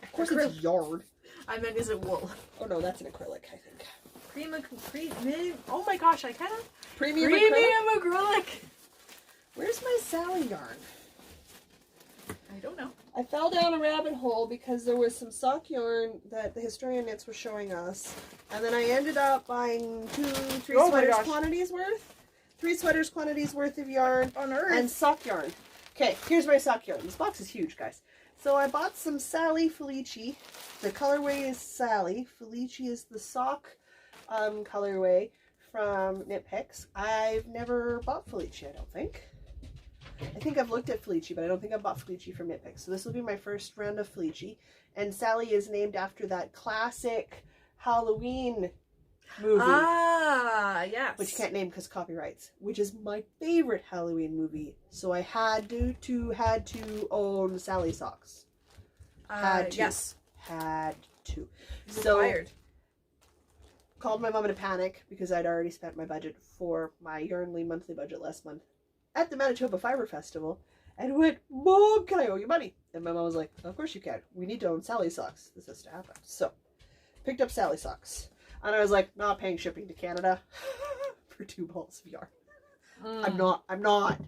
Of course it's yarn. I meant, is it wool? Oh no, that's an acrylic, I think. Oh my gosh, I kind of... Premium acrylic? Premium acrylic! Where's my Sally yarn? I don't know. I fell down a rabbit hole because there was some sock yarn that the Historian Knits was showing us. And then I ended up buying three sweaters quantities worth. 3 sweaters quantities worth of yarn. On Earth. And sock yarn. Okay, here's my sock yarn. This box is huge, guys. So I bought some Sally Felici. The colorway is Sally. Felici is the sock colorway from Knitpicks. I've never bought Felici, I don't think. I think I've looked at Felici, but I don't think I've bought Felici from Knitpicks. So this will be my first round of Felici. And Sally is named after that classic Halloween movie. Ah, yes. Which you can't name because copyrights. Which is my favorite Halloween movie. So I had to own Sally socks. Had to. Yes. Had to. Required. So called my mom in a panic because I'd already spent my budget for my Yarnly monthly budget last month at the Manitoba Fiber Festival, and went, Mom, can I owe you money? And my mom was like, of course you can. We need to own Sally socks. This has to happen. So picked up Sally socks. And I was like, not paying shipping to Canada for 2 balls of yarn. I'm not.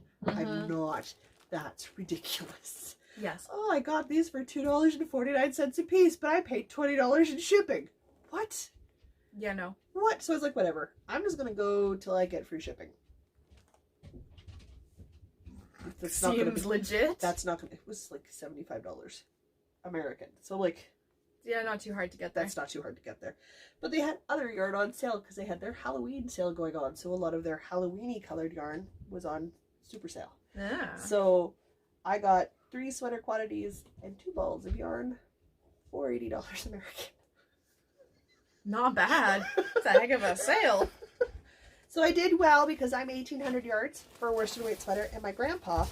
That's ridiculous. Yes. Oh, I got these for $2.49 a piece, but I paid $20 in shipping. What? Yeah, no. What? So I was like, whatever. I'm just going to go till I get free shipping. That's not gonna be legit. That's not gonna. It was like $75 American. So like, yeah, not too hard to get there. That's not too hard to get there. But they had other yarn on sale because they had their Halloween sale going on. So a lot of their Halloweeny colored yarn was on super sale. Yeah. So I got 3 sweater quantities and 2 balls of yarn for $80 American. Not bad. It's a heck of a sale. So I did well because I'm 1,800 yards for a worsted weight sweater, and my grandpa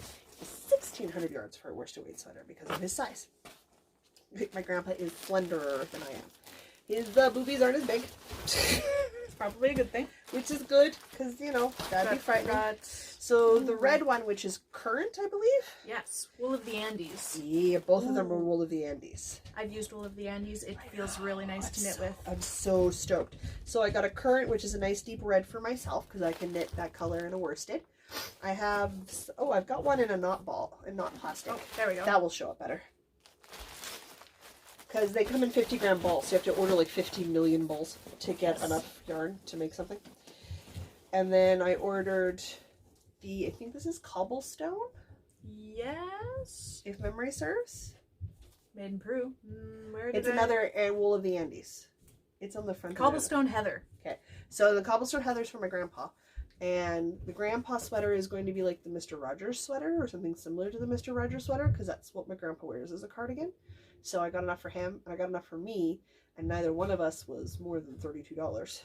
is 1,600 yards for a worsted weight sweater because of his size. My grandpa is slenderer than I am. His boobies aren't as big. It's probably a good thing. Which is good, because, you know, that'd be frightening. So the red one, which is Current, I believe? Yes, Wool of the Andes. Yeah, both of them are Wool of the Andes. I've used Wool of the Andes. It feels really nice to knit with. I'm so stoked. So I got a Current, which is a nice deep red for myself, because I can knit that color in a worsted. I have, I've got one in a knot ball, and not plastic. Oh, there we go. That will show up better. Because they come in 50-gram balls, so you have to order like 50 million balls to get enough yarn to make something. And then I ordered I think this is Cobblestone? Yes. If memory serves. Made in Peru. It's another Wool of the Andes. It's on the front. Cobblestone Heather. Okay. So the Cobblestone Heather's for my grandpa. And the grandpa sweater is going to be like the Mr. Rogers sweater or something similar to the Mr. Rogers sweater, because that's what my grandpa wears as a cardigan. So I got enough for him, and I got enough for me, and neither one of us was more than $32.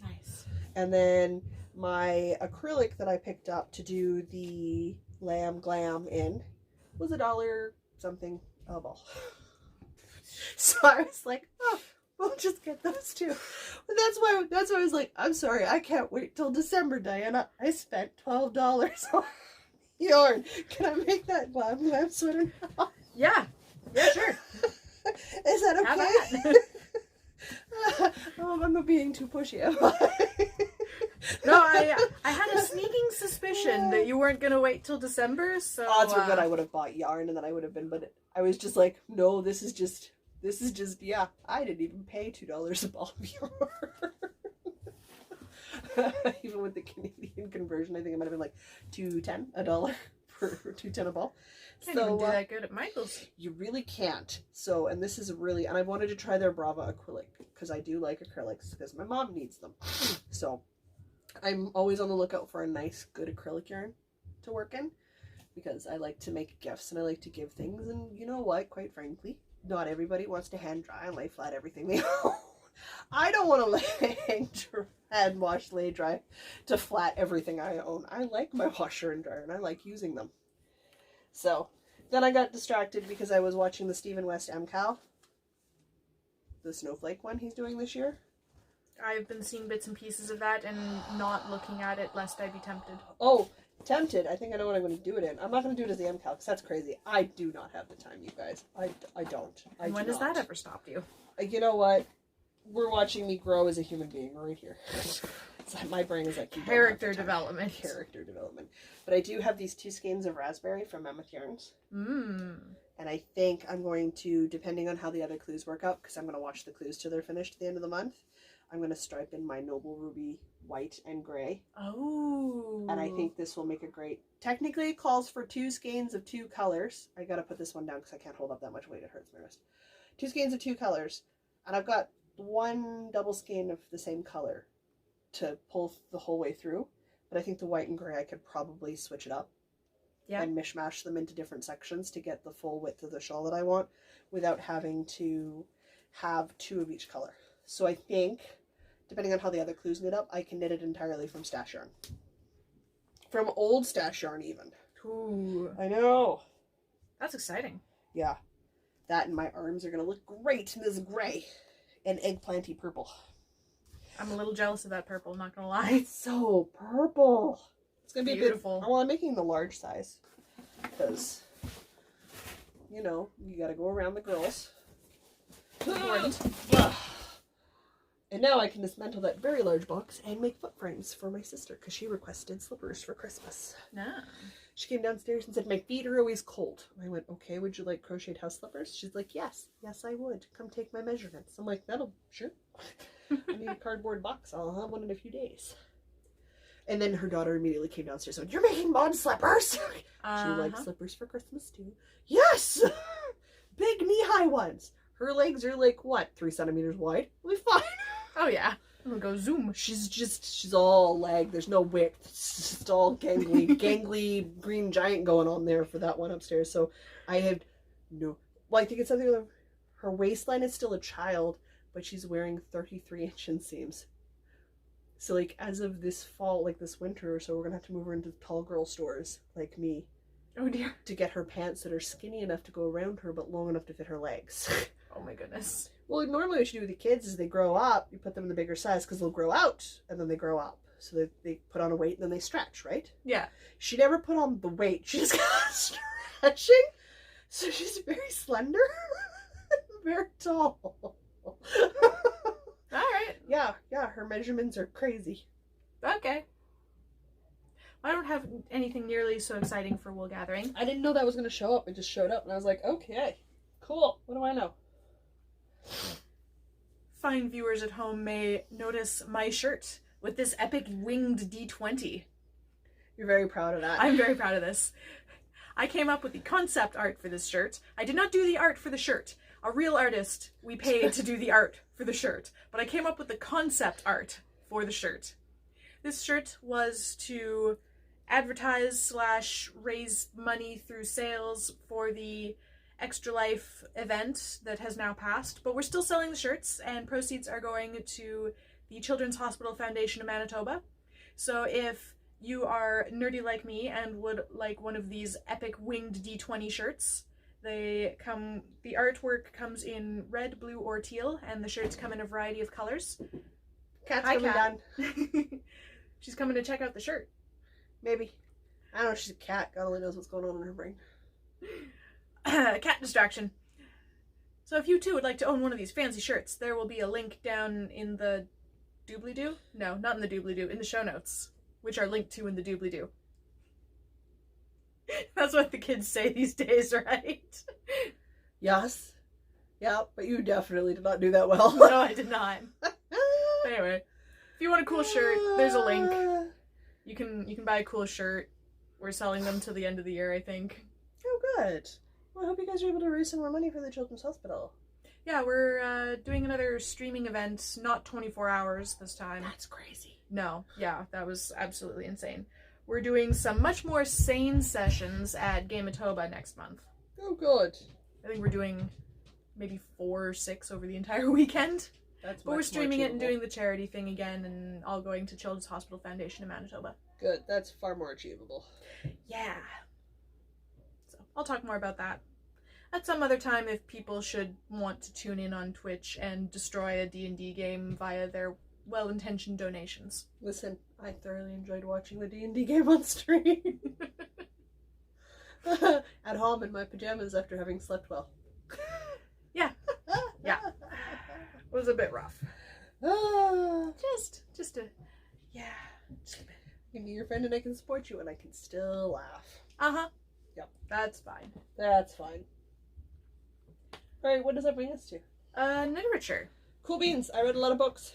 Nice. And then my acrylic that I picked up to do the Lamb Glam in was $1 something a ball. So I was like, oh, we'll just get those two. But that's why I was like, I'm sorry, I can't wait till December, Diana. I spent $12 on yarn. Can I make that Glam sweater now? Yeah. Yeah, sure. Is that okay? I'm not being too pushy, am I? No, I had a sneaking suspicion that you weren't gonna wait till December, so odds were good I would have bought yarn and then I would have been, but I was just like, no, this is just, yeah, I didn't even pay $2 a ball of yarn. Even with the Canadian conversion, I think it might have been like $2.10 a dollar for $2.10 a ball. Can't even do that good at Michael's. You really can't. So, and this is really, and I wanted to try their Brava acrylic because I do like acrylics because my mom needs them. So I'm always on the lookout for a nice, good acrylic yarn to work in because I like to make gifts and I like to give things. And you know what? Quite frankly, not everybody wants to hand dry and lay flat everything they own. I don't want to hand wash, lay dry to flat everything I own. I like my washer and dryer and I like using them. So then I got distracted because I was watching the Stephen West MCAL, the snowflake one he's doing this year. I've been seeing bits and pieces of that and not looking at it lest I be tempted. Oh, tempted. I think I know what I'm going to do it in. I'm not going to do it as the MCAL because that's crazy. I do not have the time, you guys. I don't. And when does that ever stop you? You know what? We're watching me grow as a human being right here. So my brain is like character development. Character development. But I do have these 2 skeins of raspberry from Mammoth Yarns. Mmm. And I think I'm going to, depending on how the other clues work out, because I'm going to watch the clues till they're finished at the end of the month, I'm going to stripe in my Noble Ruby white and gray. Oh. And I think this will make a great, technically it calls for 2 skeins of 2 colors. I got to put this one down because I can't hold up that much weight. It hurts my wrist. 2 skeins of 2 colors. And I've got 1 double skein of the same color to pull the whole way through. But I think the white and gray, I could probably switch it up. Yeah. And mishmash them into different sections to get the full width of the shawl that I want without having to have 2 of each color. So I think, depending on how the other clues knit up, I can knit it entirely from stash yarn. From old stash yarn, even. Ooh. I know. That's exciting. Yeah. That and my arms are going to look great in this gray and eggplanty purple. I'm a little jealous of that purple, not going to lie. It's so purple. It's going to be beautiful. Well, I'm making the large size because, you know, you got to go around the girls. Important. And now I can dismantle that very large box and make foot frames for my sister because she requested slippers for Christmas. No. She came downstairs and said, my feet are always cold. I went, okay, would you like crocheted house slippers? She's like, yes, I would. Come take my measurements. I'm like, sure. I need a cardboard box. I'll have one in a few days. And then her daughter immediately came downstairs and went, you're making Maud slippers? She likes slippers for Christmas too. Yes! Big knee-high ones. Her legs are like, what, 3 centimeters wide? We'll be fine. Oh, yeah. Oh, go zoom. She's all leg. There's no width. It's just all gangly green giant going on there for that one upstairs. So I have no. Well, I think it's something with her waistline is still a child, but she's wearing 33-inch inseams. So like as of this fall, like this winter or so, we're gonna have to move her into tall girl stores like me. Oh dear. To get her pants that are skinny enough to go around her, but long enough to fit her legs. Oh my goodness. Well, normally what you do with the kids is they grow up, you put them in the bigger size because they'll grow out and then they grow up. So they put on a weight and then they stretch, right? Yeah. She never put on the weight. She just got stretching. So she's very slender and very tall. Alright. Yeah, her measurements are crazy. Okay. I don't have anything nearly so exciting for Wool Gathering. I didn't know that was going to show up. It just showed up and I was like, okay, cool. What do I know? Fine viewers at home may notice my shirt with this epic winged D20. You're very proud of that. I'm very proud of this. I came up with the concept art for this shirt. I did not do the art for the shirt. A real artist we paid to do the art for the shirt. But I came up with the concept art for the shirt. This shirt was to advertise / raise money through sales for the Extra Life event that has now passed, but we're still selling the shirts and proceeds are going to the Children's Hospital Foundation of Manitoba. So if you are nerdy like me and would like one of these epic winged D20 shirts, the artwork comes in red, blue, or teal, and the shirts come in a variety of colors. Cat's Hi, coming Cat. down. She's coming to check out the shirt. Maybe. I don't know if she's a cat. God only knows what's going on in her brain. Cat distraction. So if you too would like to own one of these fancy shirts, there will be a link down in the doobly-doo? No, not in the doobly-doo, in the show notes, which are linked to in the doobly-doo. That's what the kids say these days, right? Yes. Yeah, but you definitely did not do that well. No, I did not. Anyway, if you want a cool shirt, there's a link. You can buy a cool shirt. We're selling them till the end of the year, I think. Oh, good. Well, I hope you guys are able to raise some more money for the Children's Hospital. Yeah, we're doing another streaming event, not 24 hours this time. That's crazy. No, yeah, that was absolutely insane. We're doing some much more sane sessions at Gamatoba next month. Oh, good. I think we're doing maybe 4 or 6 over the entire weekend. But we're streaming it and doing the charity thing again, and all going to Children's Hospital Foundation in Manitoba. Good. That's far more achievable. Yeah. So I'll talk more about that at some other time if people should want to tune in on Twitch and destroy a D&D game via their well-intentioned donations. Listen, I thoroughly enjoyed watching the D&D game on stream. At home in my pajamas after having slept well. Yeah. Yeah. It was a bit rough. Just a bit. Give me your friend and I can support you and I can still laugh. Uh-huh. Yep. That's fine. That's fine. Alright, what does that bring us to? Literature. Cool beans. I read a lot of books.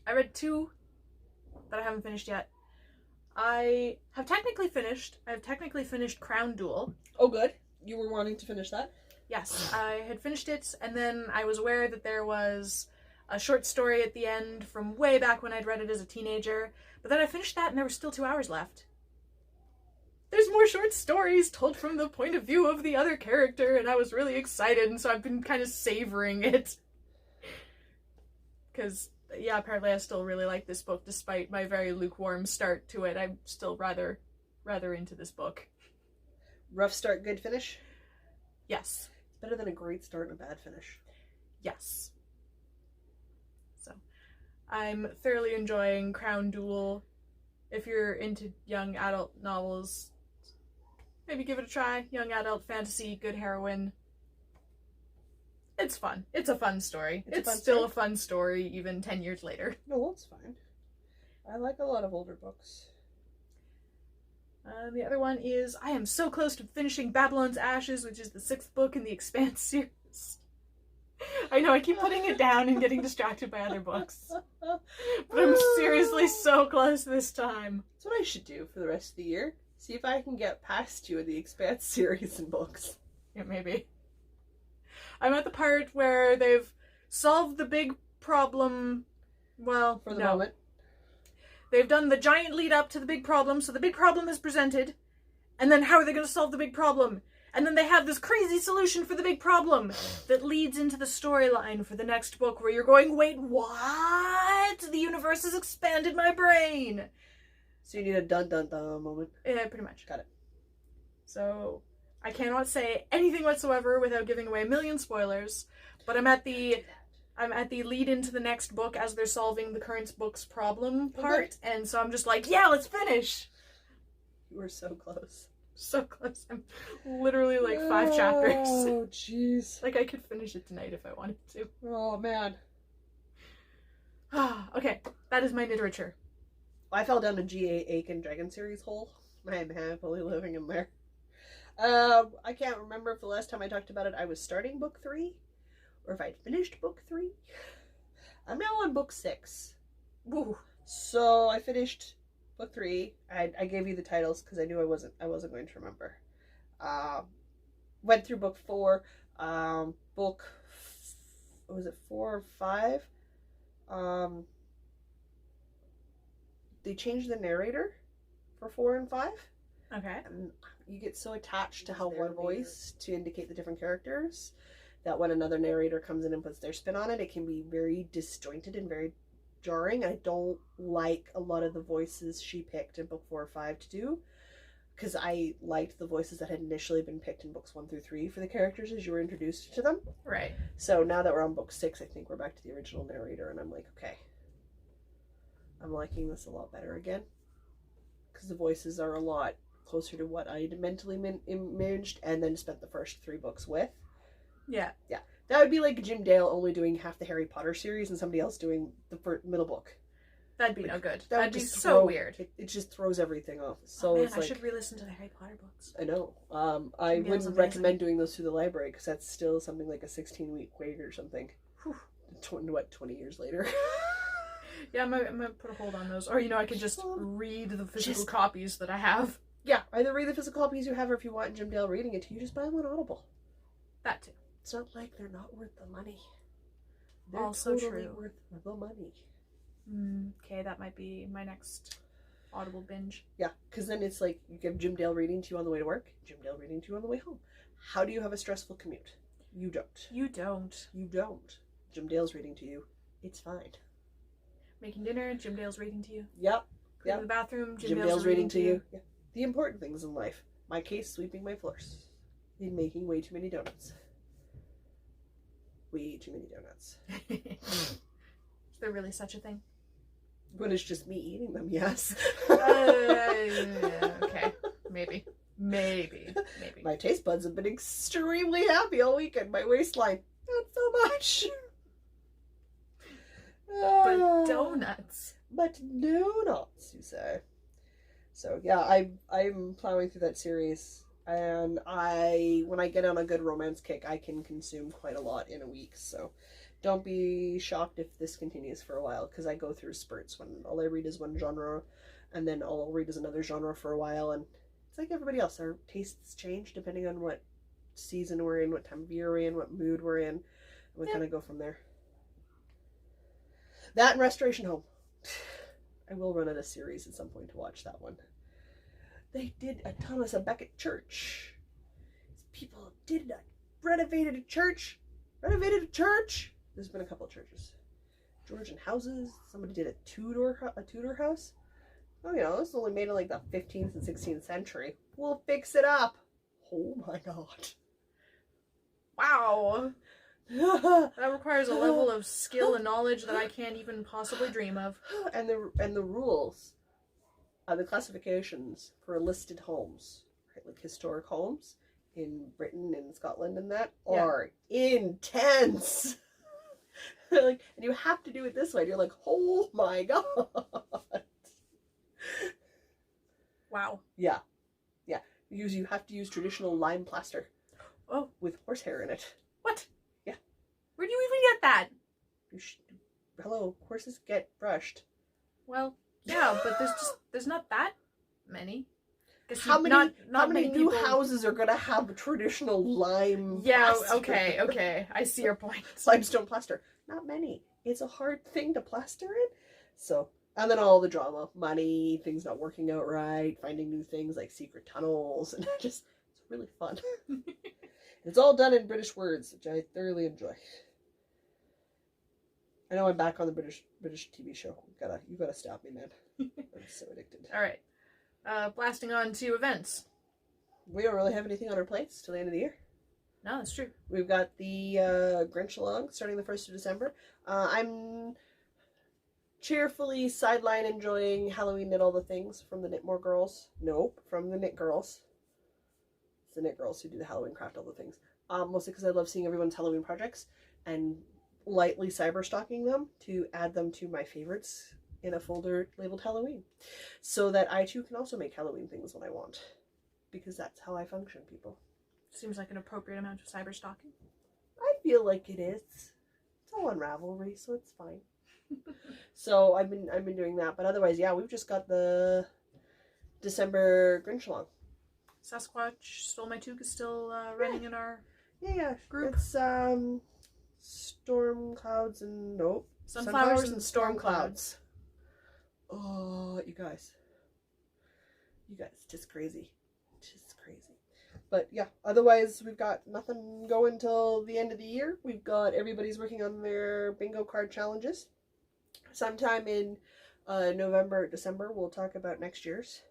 I read 2 that I haven't finished yet. I have technically finished Crown Duel. Oh, good. You were wanting to finish that? Yes, I had finished it, and then I was aware that there was a short story at the end from way back when I'd read it as a teenager, but then I finished that and there were still 2 hours left. There's more short stories told from the point of view of the other character, and I was really excited, and so I've been kind of savoring it. Because, yeah, apparently I still really like this book, despite my very lukewarm start to it. I'm still rather into this book. Rough start, good finish? Yes. It's better than a great start and a bad finish. Yes. So, I'm thoroughly enjoying Crown Duel. If you're into young adult novels, maybe give it a try. Young adult fantasy, good heroine. It's fun. It's a fun story. It's still a fun story even 10 years later. No, that's fine. I like a lot of older books. The other one is, I am so close to finishing Babylon's Ashes, which is the 6th book in the Expanse series. I know, I keep putting it down and getting distracted by other books. But I'm seriously so close this time. That's what I should do for the rest of the year. See if I can get past 2 of the Expanse series and books. Yeah, maybe. I'm at the part where they've solved the big problem Well, for the no. moment. They've done the giant lead up to the big problem, so the big problem is presented, and then how are they going to solve the big problem? And then they have this crazy solution for the big problem that leads into the storyline for the next book where you're going, wait, what? The universe has expanded my brain. So you need a dun-dun-dun moment. Yeah, pretty much. Got it. So I cannot say anything whatsoever without giving away a million spoilers, but I'm at the lead into the next book as they're solving the current book's problem part, and so I'm just like, yeah, let's finish. You were so close. So close. I'm literally like 5 chapters. Oh, jeez. Like I could finish it tonight if I wanted to. Oh, man. Okay, that is my literature. I fell down a G.A. Aiken Dragon series hole. I'm happily living in there. I can't remember if the last time I talked about it I was starting book 3 or if I'd finished book 3. I'm now on book 6. Woo. So I finished book 3. I gave you the titles because I knew I wasn't going to remember. Went through book 4. Book, what was it, 4 or 5? They changed the narrator for 4 and 5. Okay. And you get so attached to how one voice to indicate the different characters that when another narrator comes in and puts their spin on it, it can be very disjointed and very jarring. I don't like a lot of the voices she picked in book 4 or 5 to do, because I liked the voices that had initially been picked in books 1 through 3 for the characters as you were introduced to them. Right. So now that we're on book 6, I think we're back to the original narrator, and I'm like, okay, I'm liking this a lot better again, because the voices are a lot closer to what I had mentally imaged and then spent the first 3 books with. Yeah. Yeah. That would be like Jim Dale only doing half the Harry Potter series and somebody else doing the middle book. That'd be no good. That That'd be so weird. It just throws everything off. So man, it's like, I should re-listen to the Harry Potter books. I know. I Jim Dale's wouldn't amazing. recommend doing those through the library because that's still something like a 16-week wait or something. Whew. 20 years later? Yeah, I'm gonna put a hold on those. Or, I could just read the physical copies that I have. Yeah, either read the physical copies you have, or if you want Jim Dale reading it to you, just buy them on Audible. That too. It's not like they're not worth the money. They're Also totally true. worth the money. Okay, that might be my next Audible binge. Yeah, because then it's like you give Jim Dale reading to you on the way to work, Jim Dale reading to you on the way home. How do you have a stressful commute? You don't. You don't. You don't. Jim Dale's reading to you. It's fine. Making dinner, Jim Dale's reading to you. Yep. Cleaning the bathroom, Jim Dale's reading to you. Yeah. The important things in life. My case, sweeping my floors. In making way too many donuts. Way too many donuts. Is there really such a thing? When it's just me eating them, yes. Okay. Maybe. My taste buds have been extremely happy all weekend. My waistline, not so much. But donuts. But donuts, you say. So yeah, I'm plowing through that series, and when I get on a good romance kick, I can consume quite a lot in a week. So don't be shocked if this continues for a while, because I go through spurts when all I read is one genre, and then all I'll read is another genre for a while, and it's like everybody else. Our tastes change depending on what season we're in, what time of year we're in, what mood we're in, and we kind of go from there. That and Restoration Home. I will run out of series at some point to watch that one. They did a Thomas à Becket church. People did renovated a church. There's been a couple of churches. Georgian houses. Somebody did a Tudor house. Oh, this is only made in like the 15th and 16th century. We'll fix it up. Oh my god. Wow. That requires a level of skill and knowledge that I can't even possibly dream of. And the rules, the classifications for listed homes, right, like historic homes in Britain and Scotland and that, are intense. Like, and you have to do it this way. And you're like, oh my god. Wow. Yeah. You have to use traditional lime plaster. Oh, with horsehair in it. what? Yeah. Where do you even get that? Hello, horses get brushed. Well, yeah, but there's not that many. How many new people... houses are gonna have traditional lime? Yeah. plaster? Okay. I see your point. Limestone plaster. Not many. it's a hard thing to plaster in. So, and then all the drama, money, things not working out right, finding new things like secret tunnels, and just, it's really fun. It's all done in British words, which I thoroughly enjoy. I know I'm back on the British TV show. You gotta stop me, man. I'm so addicted. All right. Blasting on to events. We don't really have anything on our plates till the end of the year. No, that's true. We've got the Grinchalong starting the 1st of December. I'm cheerfully sideline enjoying Halloween Knit All the Things from the Knitmore Girls. Nope, from the Knit Girls. It's the Knit Girls who do the Halloween craft all the things. Mostly because I love seeing everyone's Halloween projects and lightly cyberstalking them to add them to my favorites in a folder labeled Halloween. So that I too can also make Halloween things when I want. Because that's how I function, people. Seems like an appropriate amount of cyber stalking. I feel like it is. It's all on Ravelry, so it's fine. So I've been doing that, but otherwise, yeah, we've just got the December Grinchalong. Sasquatch Stole My Toque is still running in our group. It's storm clouds and Sunflowers and storm clouds. Oh, you guys, just crazy. But yeah, otherwise we've got nothing going till the end of the year. We've got everybody's working on their bingo card challenges. Sometime in November, December, we'll talk about next year's.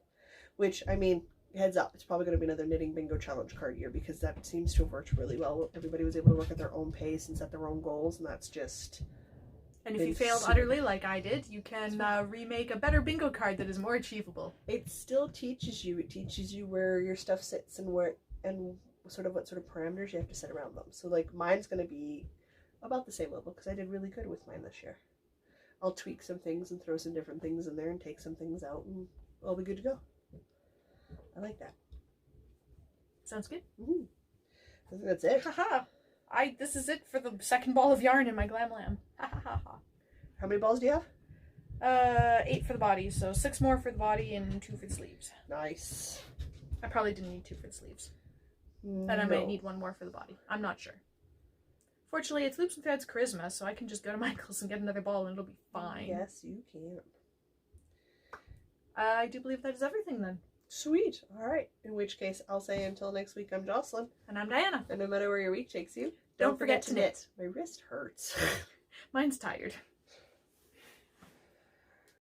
Which, I mean, heads up, it's probably going to be another knitting bingo challenge card year because that seems to have worked really well. Everybody was able to work at their own pace and set their own goals, and that's just... And if you failed utterly like I did, you can remake a better bingo card that is more achievable. It still teaches you. It teaches you where your stuff sits and what sort of parameters you have to set around them. So like mine's going to be about the same level because I did really good with mine this year. I'll tweak some things and throw some different things in there and take some things out and I'll be good to go. I like that. Sounds good. Mm-hmm. I think that's it. Haha. This is it for the second ball of yarn in my Glam Lamb. Ha ha ha ha. How many balls do you have? 8 for the body, so 6 more for the body and 2 for the sleeves. Nice. I probably didn't need 2 for the sleeves. Then I might need 1 more for the body. I'm not sure. Fortunately, it's Loops and Threads Charisma, so I can just go to Michael's and get another ball and it'll be fine. Yes, you can. I do believe that is everything then. Sweet. Alright. In which case, I'll say until next week, I'm Jocelyn. And I'm Diana. And no matter where your week takes you, don't forget to knit. My wrist hurts. Mine's tired.